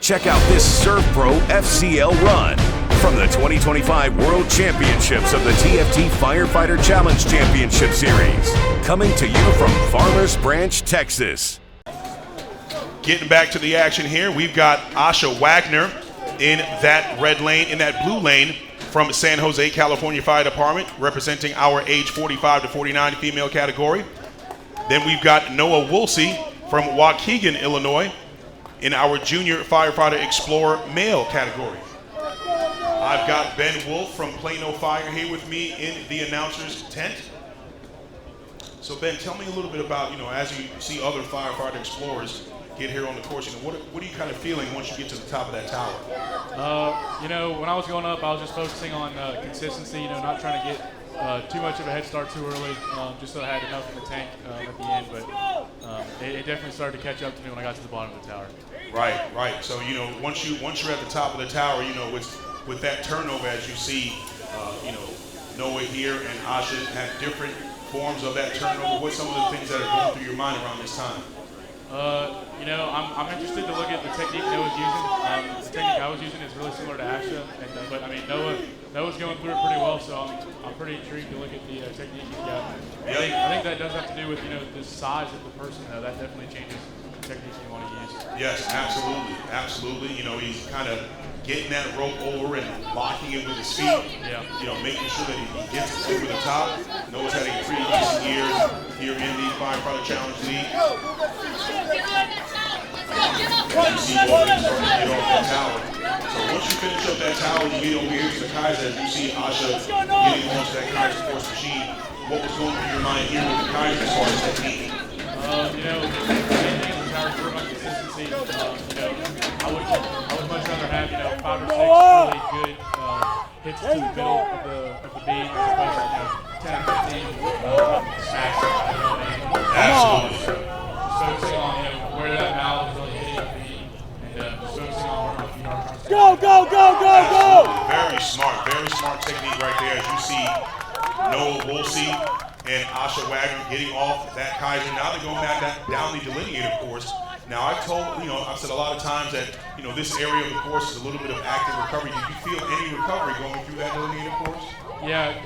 Check out this Serve Pro FCL run from the 2025 World Championships of the TFT Firefighter Challenge Championship Series. Coming to you from Farmers Branch, Texas. Getting back to the action here, we've got Asha Wagner in that red lane, in that blue lane from San Jose, California Fire Department, representing our age 45 to 49 female category. Then we've got Noah Wolsey from Waukegan, Illinois, in our Junior Firefighter Explorer male category. I've got Ben Wolf from Plano Fire here with me in the announcer's tent. So Ben, tell me a little bit about, as you see other firefighter explorers get here on the course, what are you kind of feeling once you get to the top of that tower? When I was going up, I was just focusing on consistency, not trying to get too much of a head start too early, just so I had enough in the tank at the end. But it definitely started to catch up to me when I got to the bottom of the tower. Right. So, once you're at the top of the tower, with that turnover, as you see, Noah here and Asha have different forms of that turnover. What's some of the things that are going through your mind around this time? I'm interested to look at the technique Noah's using. The technique I was using is really similar to Asha, but Noah's going through it pretty well, so I'm pretty intrigued to look at the technique he's got. I think that does have to do with the size of the person, though. That definitely changes the technique you want to use. Yes, absolutely. He's kind of getting that rope over and locking it with his feet. Yeah. Making sure that he gets over the top. Noah's had a pretty decent year here in the Firefighter Challenge League. You see Wolsey starting to get off that tower. So once you finish up that tower, you get over here to the Kaiser. As you see Asha getting onto that Kaiser Force machine, what was going through your mind here with the Kaiser as far as technique? Maintaining the tower for my consistency. I would much rather have 5 or 6 really good hits to the middle of the beam as opposed to 10 or 15 smacks. Absolutely. Just focusing on where that valve is really hitting the beam and just focusing on where my feet are. Go! Very smart technique right there. As you see Noah Wolsey and Asha Wagner getting off that Kaiser. Now they're going back down the delineator course. Now I've said a lot of times that, this area of the course is a little bit of active recovery. Did you feel any recovery going through that delineator course? Yeah,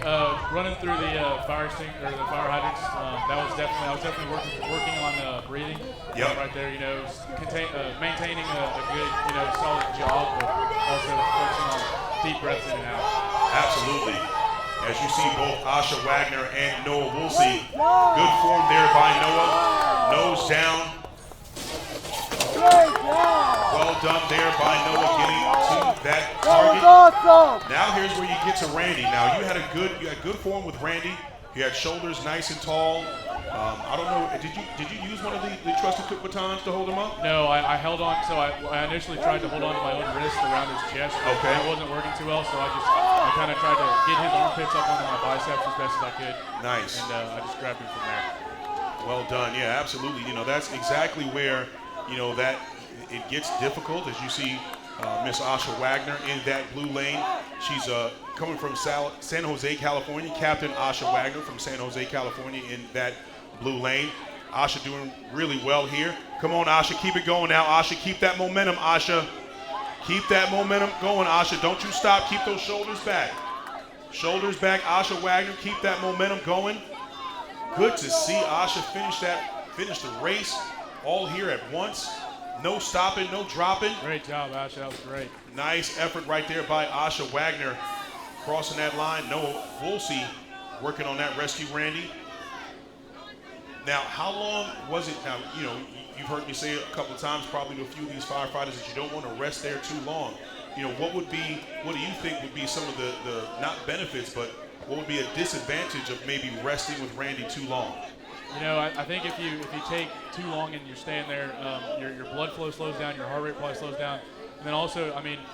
running through the fire extinguisher or the fire hydrants, I was definitely working on breathing. Yep. Right there, maintaining a good, solid jog, but also focusing on deep breaths in and out. Absolutely. As you see both Asha Wagner and Noah Wolsey, good form there by Noah. Nose down. Well done there by Noah getting to that target. Awesome. Now here's where you get to Randy. Now you had good form with Randy. You had shoulders nice and tall. I don't know. Did you use one of the trusted cook batons to hold him up? No, I held on. So I initially tried to hold on to my own wrist around his chest. Okay. It wasn't working too well, so I kind of tried to get his armpits up onto my biceps as best as I could. Nice. And I just grabbed him from there. Well done. Yeah, absolutely. That's exactly where that it gets difficult. As you see Miss Asha Wagner in that blue lane. She's coming from San Jose, California. Captain Asha Wagner from San Jose, California in that blue lane. Asha doing really well here. Come on, Asha, keep it going now. Asha, keep that momentum, Asha. Keep that momentum going, Asha. Don't you stop. Keep those shoulders back. Shoulders back, Asha Wagner. Keep that momentum going. Good to see Asha finish the race all here at once. No stopping, no dropping. Great job, Asha. That was great. Nice effort right there by Asha Wagner. Crossing that line. Noah Wolsey working on that rescue, Randy. Now, how long was it? Now, you've heard me say it a couple of times, probably to a few of these firefighters, that you don't want to rest there too long. What do you think would be some of the not benefits, but what would be a disadvantage of maybe resting with Randy too long? I think if you take too long and you're staying there, your blood flow slows down, your heart rate probably slows down. And then also,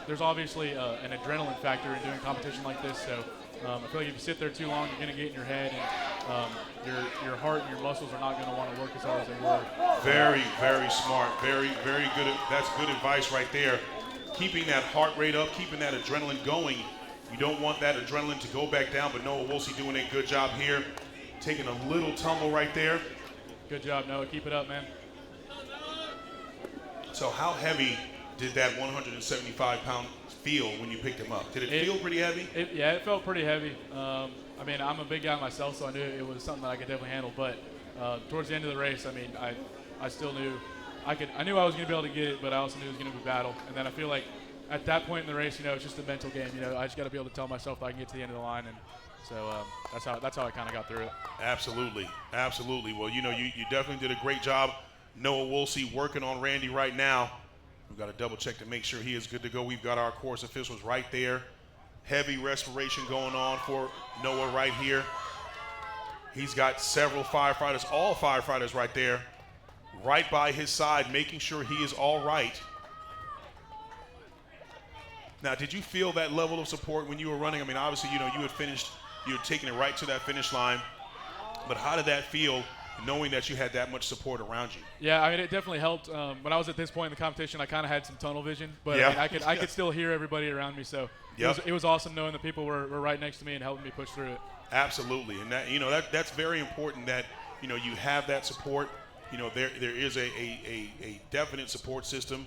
there's obviously an adrenaline factor in doing competition like this. So I feel like if you sit there too long, you're going to get in your head, and your heart and your muscles are not going to want to work as hard as they were. Very, very smart. Very, very good. That's good advice right there. Keeping that heart rate up, keeping that adrenaline going. You don't want that adrenaline to go back down, but Noah Wolsey doing a good job here. Taking a little tumble right there. Good job, Noah. Keep it up, man. So how heavy did that 175-pound feel when you picked him up? Did it feel pretty heavy? Yeah, it felt pretty heavy. I mean, I'm a big guy myself, so I knew it was something that I could definitely handle. But towards the end of the race, I mean, I still knew I knew I was going to be able to get it, but I also knew it was going to be a battle. And then I feel like at that point in the race, it's just a mental game. I just got to be able to tell myself that I can get to the end of the line, and so that's how I kind of got through it. Absolutely, absolutely. Well, you definitely did a great job. Noah Wolsey working on Randy right now. We've got to double check to make sure he is good to go. We've got our course officials right there. Heavy respiration going on for Noah right here. He's got several firefighters, all firefighters right there, right by his side, making sure he is all right. Now, did you feel that level of support when you were running? I mean, obviously, you had finished, you had taken it right to that finish line. But how did that feel, knowing that you had that much support around you? Yeah, I mean, it definitely helped. When I was at this point in the competition, I kind of had some tunnel vision, but yeah. I mean, I could still hear everybody around me. So it was awesome knowing that people were right next to me and helping me push through it. Absolutely, and that's very important that you have that support. There is a definite support system,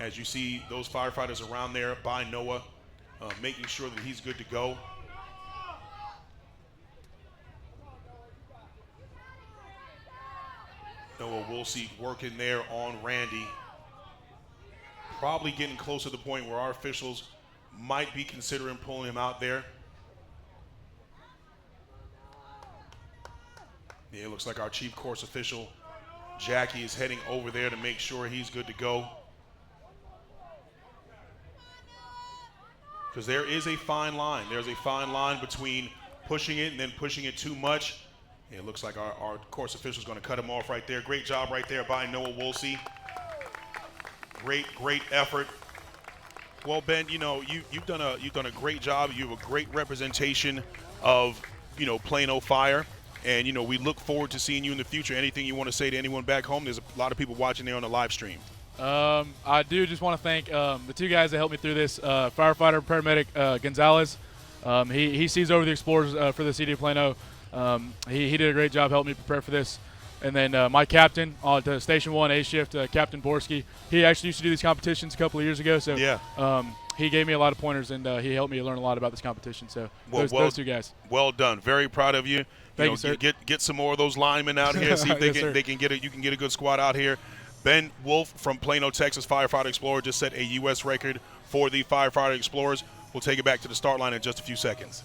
as you see those firefighters around there by Noah, making sure that he's good to go. Noah Wolsey working there on Randy. Probably getting close to the point where our officials might be considering pulling him out there. Yeah, it looks like our chief course official, Jackie, is heading over there to make sure he's good to go. Because there is a fine line. There's a fine line between pushing it and then pushing it too much. It looks like our course official is going to cut him off right there. Great job right there by Noah Wolsey. Great effort. Well, Ben, you've done a great job. You have a great representation of Plano Fire, and we look forward to seeing you in the future. Anything you want to say to anyone back home? There's a lot of people watching there on the live stream. I do just want to thank the two guys that helped me through this. Firefighter, paramedic Gonzalez. He sees over the Explorers for the city of Plano. He did a great job helping me prepare for this. And then my captain on Station 1 A shift, Captain Borski, he actually used to do these competitions a couple of years ago. So yeah. He gave me a lot of pointers, and he helped me learn a lot about this competition. So those two guys. Well done. Very proud of you. Thank you, sir. Get some more of those linemen out here. See if they can get it. You can get a good squad out here. Ben Wolf from Plano, Texas, Firefighter Explorer, just set a U.S. record for the Firefighter Explorers. We'll take it back to the start line in just a few seconds.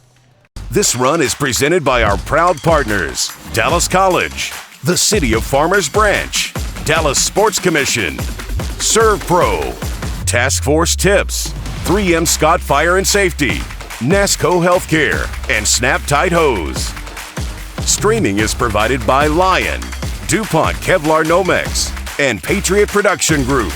This run is presented by our proud partners, Dallas College, the City of Farmers Branch, Dallas Sports Commission, Serve Pro, Task Force Tips, 3M Scott Fire and Safety, NASCO Healthcare, and Snap Tight Hose. Streaming is provided by Lion, DuPont Kevlar Nomex, and Patriot Production Group.